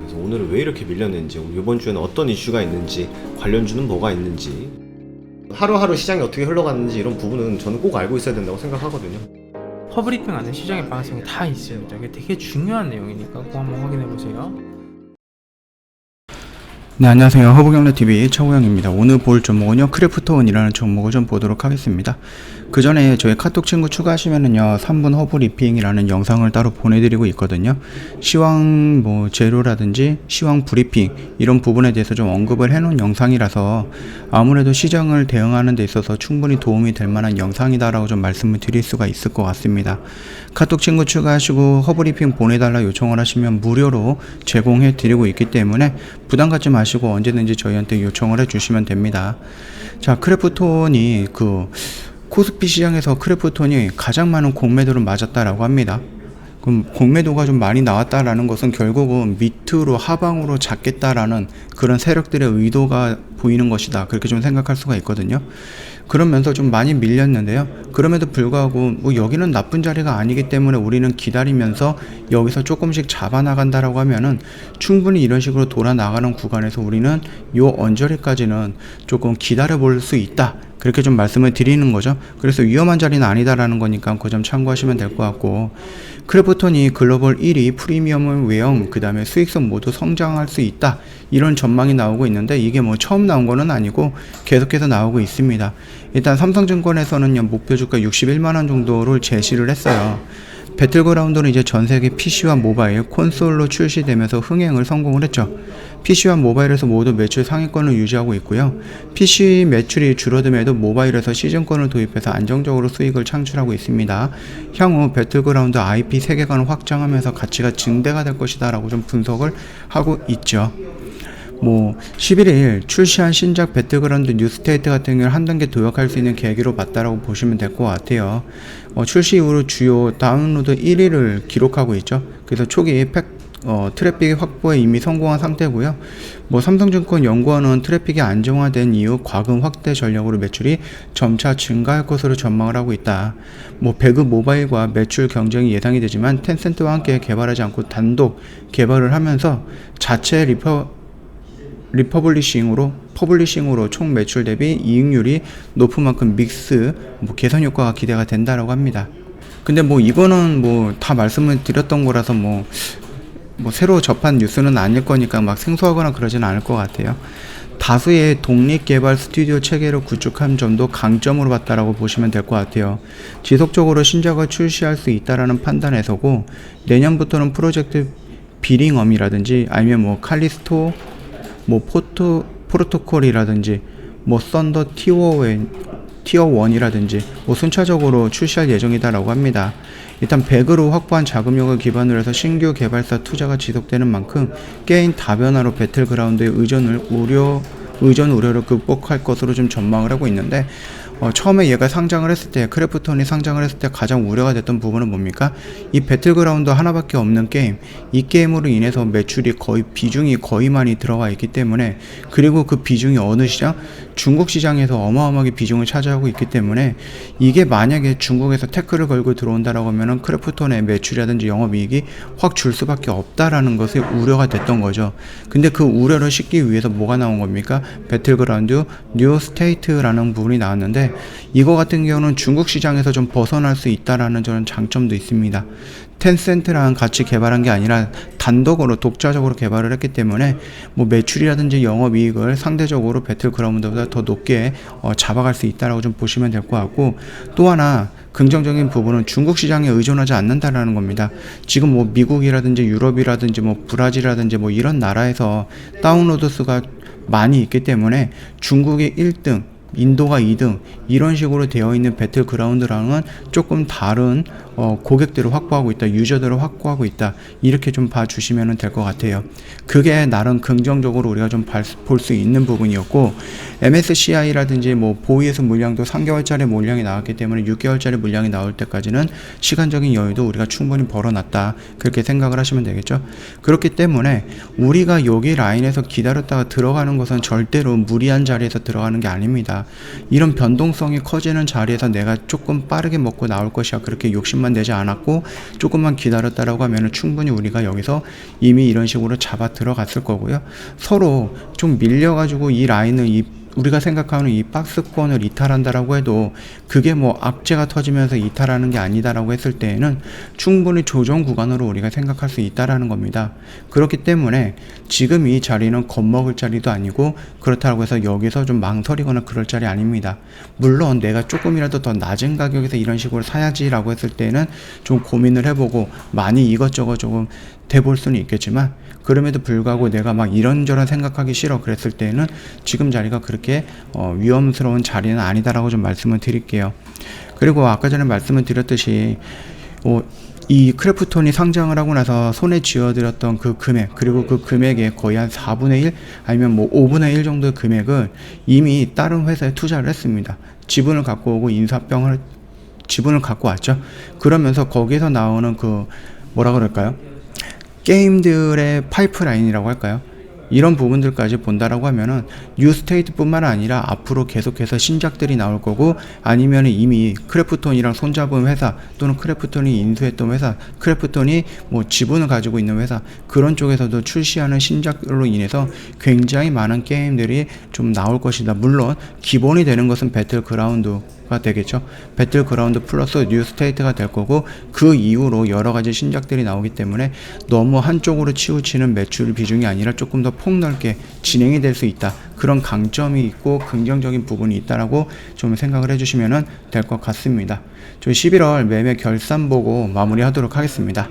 그래서 오늘은 왜 이렇게 밀렸는지, 이번 주에는 어떤 이슈가 있는지, 관련주는 뭐가 있는지, 하루하루 시장이 어떻게 흘러가는지 이런 부분은 저는 꼭 알고 있어야 된다고 생각하거든요. 허브리핑 안에 시장의 방향성이 다 있습니다. 이게 되게 중요한 내용이니까 꼭 한번 확인해 보세요. 네, 안녕하세요. 허브경제TV 차우영입니다. 오늘 볼 종목은요, 크래프톤이라는 종목을 좀 보도록 하겠습니다. 그 전에 저희 카톡 친구 추가하시면은요, 3분 허브 리핑이라는 영상을 따로 보내드리고 있거든요. 시황 재료라든지 시황 브리핑 이런 부분에 대해서 좀 언급을 해놓은 영상이라서 아무래도 시장을 대응하는 데 있어서 충분히 도움이 될 만한 영상이다라고 좀 말씀을 드릴 수가 있을 것 같습니다. 카톡 친구 추가하시고 허브 리핑 보내달라 요청을 하시면 무료로 제공해 드리고 있기 때문에 부담 갖지 마시고 언제든지 저희한테 요청을 해주시면 됩니다. 자, 크래프톤이 코스피 시장에서 크래프톤이 가장 많은 공매도를 맞았다라고 합니다. 그럼 공매도가 좀 많이 나왔다라는 것은 결국은 밑으로 하방으로 잡겠다라는 그런 세력들의 의도가 보이는 것이다. 그렇게 좀 생각할 수가 있거든요. 그러면서 좀 많이 밀렸는데요. 그럼에도 불구하고 여기는 나쁜 자리가 아니기 때문에 우리는 기다리면서 여기서 조금씩 잡아나간다라고 하면은 충분히 이런 식으로 돌아 나가는 구간에서 우리는 요 언저리까지는 조금 기다려 볼 수 있다. 그렇게 좀 말씀을 드리는 거죠. 그래서 위험한 자리는 아니다라는 거니까 그 점 참고하시면 될 것 같고, 크래프톤이 글로벌 1위 프리미엄 외형 그 다음에 수익성 모두 성장할 수 있다, 이런 전망이 나오고 있는데 이게 처음 나온 거는 아니고 계속해서 나오고 있습니다. 일단 삼성증권에서는요, 목표 주가 61만원 정도를 제시를 했어요. 배틀그라운드는 이제 전세계 PC와 모바일, 콘솔로 출시되면서 흥행을 성공을 했죠. PC와 모바일에서 모두 매출 상위권을 유지하고 있고요. PC 매출이 줄어듦에도 모바일에서 시즌권을 도입해서 안정적으로 수익을 창출하고 있습니다. 향후 배틀그라운드 IP 세계관을 확장하면서 가치가 증대가 될 것이다 라고 좀 분석을 하고 있죠. 11일 출시한 신작 배틀그라운드 뉴스테이트 같은 경우는 한 단계 도약할 수 있는 계기로 맞다라고 보시면 될 것 같아요. 출시 이후로 주요 다운로드 1위를 기록하고 있죠. 그래서 초기 트래픽 확보에 이미 성공한 상태고요. 삼성증권 연구원은 트래픽이 안정화된 이후 과금 확대 전략으로 매출이 점차 증가할 것으로 전망을 하고 있다. 배그 모바일과 매출 경쟁이 예상이 되지만 텐센트와 함께 개발하지 않고 단독 개발을 하면서 자체 퍼블리싱으로 총 매출 대비 이익률이 높은 만큼 믹스 개선 효과가 기대가 된다라고 합니다. 근데 이거는 다 말씀을 드렸던 거라서 새로 접한 뉴스는 아닐 거니까 막 생소하거나 그러진 않을 것 같아요. 다수의 독립개발 스튜디오 체계를 구축한 점도 강점으로 봤다라고 보시면 될 것 같아요. 지속적으로 신작을 출시할 수 있다라는 판단에서고, 내년부터는 프로젝트 비링엄이라든지 아니면 칼리스토 프로토콜이라든지 썬더 티어 1이라든지 순차적으로 출시할 예정이다라고 합니다. 일단 100으로 확보한 자금력을 기반으로 해서 신규 개발사 투자가 지속되는 만큼 게임 다변화로 배틀그라운드의 의존 우려를 극복할 것으로 좀 전망을 하고 있는데, 처음에 얘가 상장을 했을 때, 크래프톤이 상장을 했을 때 가장 우려가 됐던 부분은 뭡니까? 이 배틀그라운드 하나밖에 없는 게임, 이 게임으로 인해서 매출이 비중이 거의 많이 들어가 있기 때문에, 그리고 그 비중이 어느 시장? 중국 시장에서 어마어마하게 비중을 차지하고 있기 때문에, 이게 만약에 중국에서 태클을 걸고 들어온다라고 하면은 크래프톤의 매출이라든지 영업이익이 확 줄 수밖에 없다라는 것이 우려가 됐던 거죠. 근데 그 우려를 씻기 위해서 뭐가 나온 겁니까? 배틀그라운드 뉴 스테이트라는 부분이 나왔는데, 이거 같은 경우는 중국 시장에서 좀 벗어날 수 있다라는 저런 장점도 있습니다. 텐센트랑 같이 개발한 게 아니라 단독으로 독자적으로 개발을 했기 때문에 매출이라든지 영업이익을 상대적으로 배틀그라운드보다 더 높게 잡아갈 수 있다라고 좀 보시면 될 것 같고, 또 하나 긍정적인 부분은 중국 시장에 의존하지 않는다라는 겁니다. 지금 미국이라든지 유럽이라든지 브라질이라든지 이런 나라에서 다운로드 수가 많이 있기 때문에 중국이 1등, 인도가 2등 이런 식으로 되어 있는 배틀그라운드랑은 조금 다른 고객들을 확보하고 있다, 유저들을 확보하고 있다, 이렇게 좀 봐주시면 될 것 같아요. 그게 나름 긍정적으로 우리가 좀 볼 수 있는 부분이었고, MSCI라든지 보이에서 물량도 3개월짜리 물량이 나왔기 때문에 6개월짜리 물량이 나올 때까지는 시간적인 여유도 우리가 충분히 벌어놨다, 그렇게 생각을 하시면 되겠죠. 그렇기 때문에 우리가 여기 라인에서 기다렸다가 들어가는 것은 절대로 무리한 자리에서 들어가는 게 아닙니다. 이런 변동성이 커지는 자리에서 내가 조금 빠르게 먹고 나올 것이야 그렇게 욕심만 내지 않았고 조금만 기다렸다라고 하면은 충분히 우리가 여기서 이미 이런 식으로 잡아 들어갔을 거고요. 서로 좀 밀려가지고 이 라인을 우리가 생각하는 이 박스권을 이탈한다라고 해도 그게 뭐 악재가 터지면서 이탈하는 게 아니다라고 했을 때에는 충분히 조정 구간으로 우리가 생각할 수 있다라는 겁니다. 그렇기 때문에 지금 이 자리는 겁먹을 자리도 아니고 그렇다고 해서 여기서 좀 망설이거나 그럴 자리 아닙니다. 물론 내가 조금이라도 더 낮은 가격에서 이런 식으로 사야지라고 했을 때는 좀 고민을 해보고 많이 이것저것 조금 돼볼 수는 있겠지만 그럼에도 불구하고 내가 막 이런저런 생각하기 싫어 그랬을 때는 지금 자리가 그렇게 위험스러운 자리는 아니다라고 좀 말씀을 드릴게요. 그리고 아까 전에 말씀을 드렸듯이 이 크래프톤이 상장을 하고 나서 손에 쥐어들었던 그 금액 그리고 그 금액의 거의 한 4분의 1 아니면 뭐 5분의 1 정도의 금액을 이미 다른 회사에 투자를 했습니다. 지분을 갖고 오고 지분을 갖고 왔죠. 그러면서 거기서 나오는 그 뭐라 그럴까요? 게임들의 파이프라인이라고 할까요? 이런 부분들까지 본다라고 하면은 뉴스테이트뿐만 아니라 앞으로 계속해서 신작들이 나올 거고 아니면 이미 크래프톤이랑 손잡은 회사 또는 크래프톤이 인수했던 회사, 크래프톤이 뭐 지분을 가지고 있는 회사 그런 쪽에서도 출시하는 신작으로 인해서 굉장히 많은 게임들이 좀 나올 것이다. 물론 기본이 되는 것은 배틀그라운드가 되겠죠. 배틀그라운드 플러스 뉴스테이트가 될 거고 그 이후로 여러 가지 신작들이 나오기 때문에 너무 한쪽으로 치우치는 매출 비중이 아니라 조금 더 폭넓게 진행이 될 수 있다. 그런 강점이 있고 긍정적인 부분이 있다라고 좀 생각을 해주시면 될 것 같습니다. 저희 11월 매매 결산 보고 마무리하도록 하겠습니다.